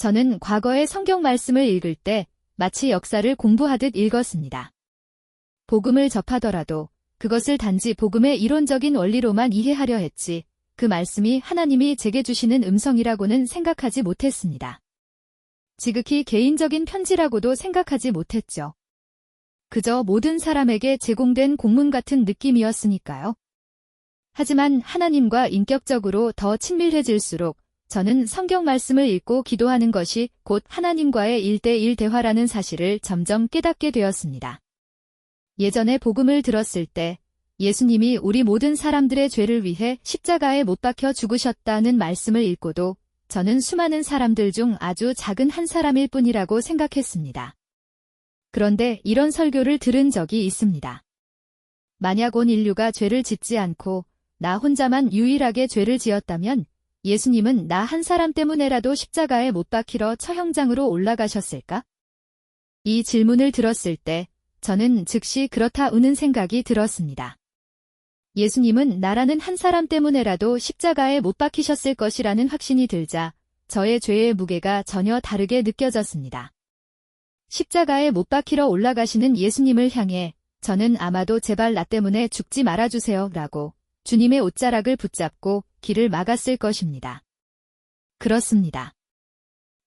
저는 과거의 성경 말씀을 읽을 때 마치 역사를 공부하듯 읽었습니다. 복음을 접하더라도 그것을 단지 복음의 이론적인 원리로만 이해하려 했지, 그 말씀이 하나님이 제게 주시는 음성이라고는 생각하지 못했습니다. 지극히 개인적인 편지라고도 생각하지 못했죠. 그저 모든 사람에게 제공된 공문 같은 느낌이었으니까요. 하지만 하나님과 인격적으로 더 친밀해질수록 저는 성경 말씀을 읽고 기도하는 것이 곧 하나님과의 1대1 대화라는 사실을 점점 깨닫게 되었습니다. 예전에 복음을 들었을 때 예수님이 우리 모든 사람들의 죄를 위해 십자가에 못 박혀 죽으셨다는 말씀을 읽고도 저는 수많은 사람들 중 아주 작은 한 사람일 뿐이라고 생각했습니다. 그런데 이런 설교를 들은 적이 있습니다. 만약 온 인류가 죄를 짓지 않고 나 혼자만 유일하게 죄를 지었다면 예수님은 나 한 사람 때문에라도 십자가에 못 박히러 처형장으로 올라가셨을까? 이 질문을 들었을 때 저는 즉시 그렇다 우는 생각이 들었습니다. 예수님은 나라는 한 사람 때문에라도 십자가에 못 박히셨을 것이라는 확신이 들자 저의 죄의 무게가 전혀 다르게 느껴졌습니다. 십자가에 못 박히러 올라가시는 예수님을 향해 저는 아마도 제발 나 때문에 죽지 말아주세요 라고 주님의 옷자락을 붙잡고 길을 막았을 것입니다. 그렇습니다.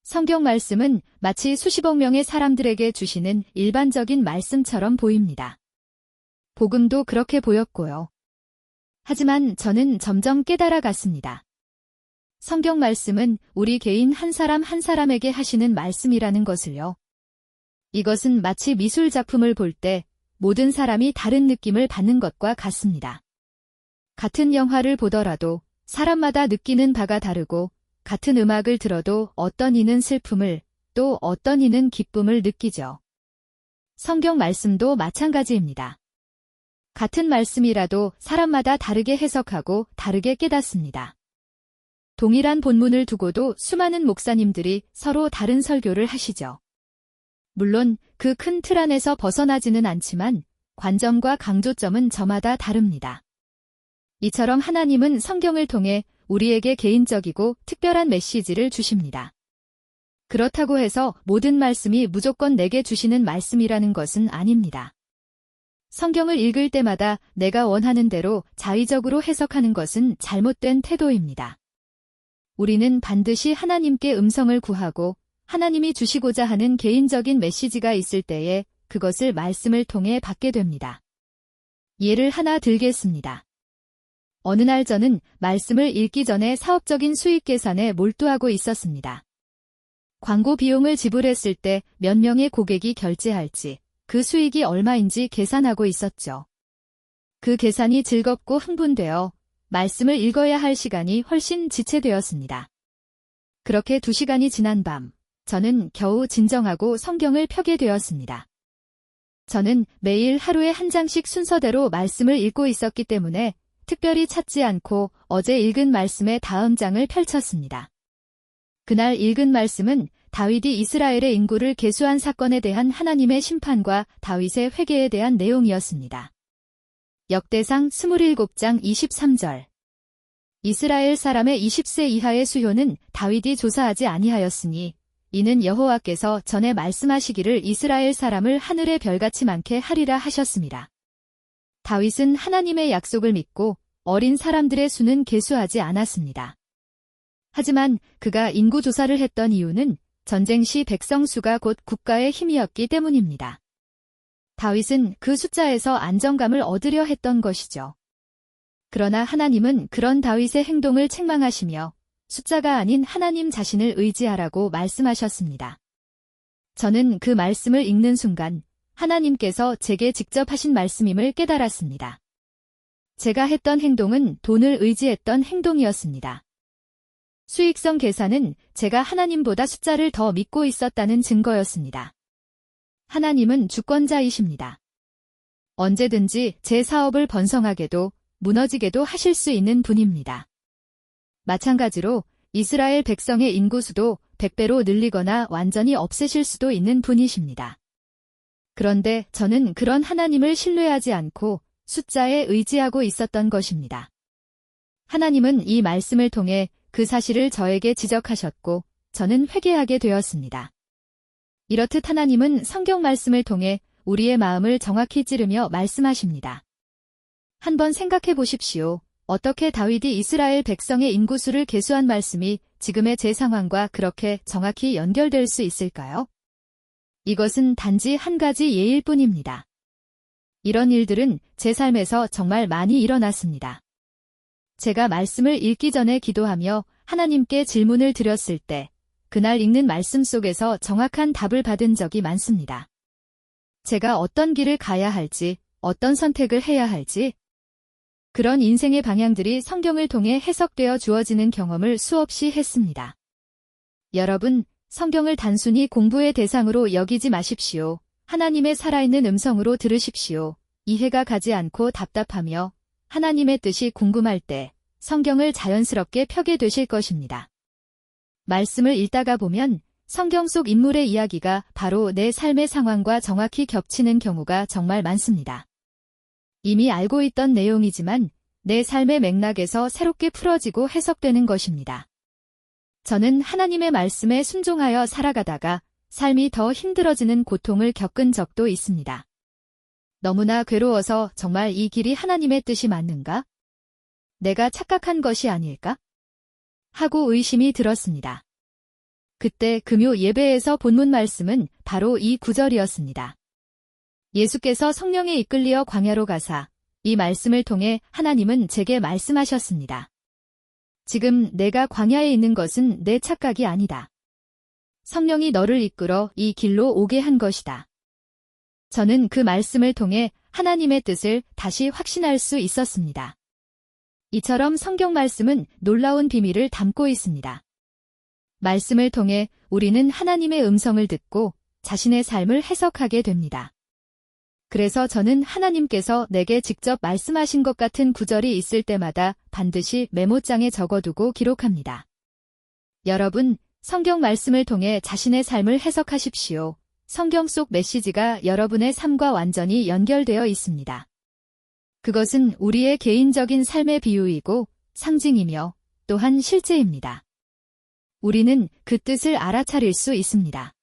성경 말씀은 마치 수십억 명의 사람들에게 주시는 일반적인 말씀처럼 보입니다. 복음도 그렇게 보였고요. 하지만 저는 점점 깨달아갔습니다. 성경 말씀은 우리 개인 한 사람 한 사람에게 하시는 말씀이라는 것을요. 이것은 마치 미술 작품을 볼 때 모든 사람이 다른 느낌을 받는 것과 같습니다. 같은 영화를 보더라도 사람마다 느끼는 바가 다르고 같은 음악을 들어도 어떤 이는 슬픔을 또 어떤 이는 기쁨을 느끼죠. 성경 말씀도 마찬가지입니다. 같은 말씀이라도 사람마다 다르게 해석하고 다르게 깨닫습니다. 동일한 본문을 두고도 수많은 목사님들이 서로 다른 설교를 하시죠. 물론 그 큰 틀 안에서 벗어나지는 않지만 관점과 강조점은 저마다 다릅니다. 이처럼 하나님은 성경을 통해 우리에게 개인적이고 특별한 메시지를 주십니다. 그렇다고 해서 모든 말씀이 무조건 내게 주시는 말씀이라는 것은 아닙니다. 성경을 읽을 때마다 내가 원하는 대로 자의적으로 해석하는 것은 잘못된 태도입니다. 우리는 반드시 하나님께 음성을 구하고 하나님이 주시고자 하는 개인적인 메시지가 있을 때에 그것을 말씀을 통해 받게 됩니다. 예를 하나 들겠습니다. 어느 날 저는 말씀을 읽기 전에 사업적인 수익 계산에 몰두하고 있었습니다. 광고 비용을 지불했을 때 몇 명의 고객이 결제할지, 그 수익이 얼마인지 계산하고 있었죠. 그 계산이 즐겁고 흥분되어 말씀을 읽어야 할 시간이 훨씬 지체되었습니다. 그렇게 2시간이 지난 밤, 저는 겨우 진정하고 성경을 펴게 되었습니다. 저는 매일 하루에 한 장씩 순서대로 말씀을 읽고 있었기 때문에 특별히 찾지 않고 어제 읽은 말씀의 다음 장을 펼쳤습니다. 그날 읽은 말씀은 다윗이 이스라엘의 인구를 계수한 사건에 대한 하나님의 심판과 다윗의 회개에 대한 내용이었습니다. 역대상 27장 23절. 이스라엘 사람의 20세 이하의 수효는 다윗이 조사하지 아니하였으니 이는 여호와께서 전에 말씀하시기를 이스라엘 사람을 하늘의 별같이 많게 하리라 하셨습니다. 다윗은 하나님의 약속을 믿고 어린 사람들의 수는 계수하지 않았습니다. 하지만 그가 인구조사를 했던 이유는 전쟁 시 백성 수가 곧 국가의 힘이었기 때문입니다. 다윗은 그 숫자에서 안정감을 얻으려 했던 것이죠. 그러나 하나님은 그런 다윗의 행동을 책망하시며 숫자가 아닌 하나님 자신을 의지하라고 말씀하셨습니다. 저는 그 말씀을 읽는 순간 하나님께서 제게 직접 하신 말씀임을 깨달았습니다. 제가 했던 행동은 돈을 의지했던 행동이었습니다. 수익성 계산은 제가 하나님보다 숫자를 더 믿고 있었다는 증거였습니다. 하나님은 주권자이십니다. 언제든지 제 사업을 번성하게도 무너지게도 하실 수 있는 분입니다. 마찬가지로 이스라엘 백성의 인구수도 100배로 늘리거나 완전히 없애실 수도 있는 분이십니다. 그런데 저는 그런 하나님을 신뢰하지 않고 숫자에 의지하고 있었던 것입니다. 하나님은 이 말씀을 통해 그 사실을 저에게 지적하셨고 저는 회개하게 되었습니다. 이렇듯 하나님은 성경 말씀을 통해 우리의 마음을 정확히 찌르며 말씀하십니다. 한번 생각해 보십시오. 어떻게 다윗이 이스라엘 백성의 인구수를 계수한 말씀이 지금의 제 상황과 그렇게 정확히 연결될 수 있을까요? 이것은 단지 한 가지 예일 뿐입니다. 이런 일들은 제 삶에서 정말 많이 일어났습니다. 제가 말씀을 읽기 전에 기도하며 하나님께 질문을 드렸을 때 그날 읽는 말씀 속에서 정확한 답을 받은 적이 많습니다. 제가 어떤 길을 가야 할지, 어떤 선택을 해야 할지, 그런 인생의 방향들이 성경을 통해 해석되어 주어지는 경험을 수없이 했습니다. 여러분, 성경을 단순히 공부의 대상으로 여기지 마십시오. 하나님의 살아있는 음성으로 들으십시오. 이해가 가지 않고 답답하며 하나님의 뜻이 궁금할 때 성경을 자연스럽게 펴게 되실 것입니다. 말씀을 읽다가 보면 성경 속 인물의 이야기가 바로 내 삶의 상황과 정확히 겹치는 경우가 정말 많습니다. 이미 알고 있던 내용이지만 내 삶의 맥락에서 새롭게 풀어지고 해석되는 것입니다. 저는 하나님의 말씀에 순종하여 살아가다가 삶이 더 힘들어지는 고통을 겪은 적도 있습니다. 너무나 괴로워서 정말 이 길이 하나님의 뜻이 맞는가? 내가 착각한 것이 아닐까? 하고 의심이 들었습니다. 그때 금요 예배에서 본문 말씀은 바로 이 구절이었습니다. 예수께서 성령에 이끌리어 광야로 가사 이 말씀을 통해 하나님은 제게 말씀하셨습니다. 지금 내가 광야에 있는 것은 내 착각이 아니다. 성령이 너를 이끌어 이 길로 오게 한 것이다. 저는 그 말씀을 통해 하나님의 뜻을 다시 확신할 수 있었습니다. 이처럼 성경 말씀은 놀라운 비밀을 담고 있습니다. 말씀을 통해 우리는 하나님의 음성을 듣고 자신의 삶을 해석하게 됩니다. 그래서 저는 하나님께서 내게 직접 말씀하신 것 같은 구절이 있을 때마다 반드시 메모장에 적어두고 기록합니다. 여러분, 성경 말씀을 통해 자신의 삶을 해석하십시오. 성경 속 메시지가 여러분의 삶과 완전히 연결되어 있습니다. 그것은 우리의 개인적인 삶의 비유이고 상징이며 또한 실제입니다. 우리는 그 뜻을 알아차릴 수 있습니다.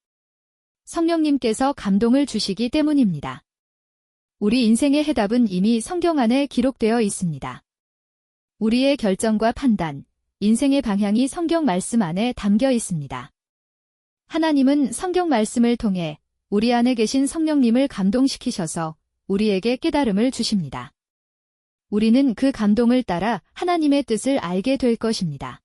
성령님께서 감동을 주시기 때문입니다. 우리 인생의 해답은 이미 성경 안에 기록되어 있습니다. 우리의 결정과 판단, 인생의 방향이 성경 말씀 안에 담겨 있습니다. 하나님은 성경 말씀을 통해 우리 안에 계신 성령님을 감동시키셔서 우리에게 깨달음을 주십니다. 우리는 그 감동을 따라 하나님의 뜻을 알게 될 것입니다.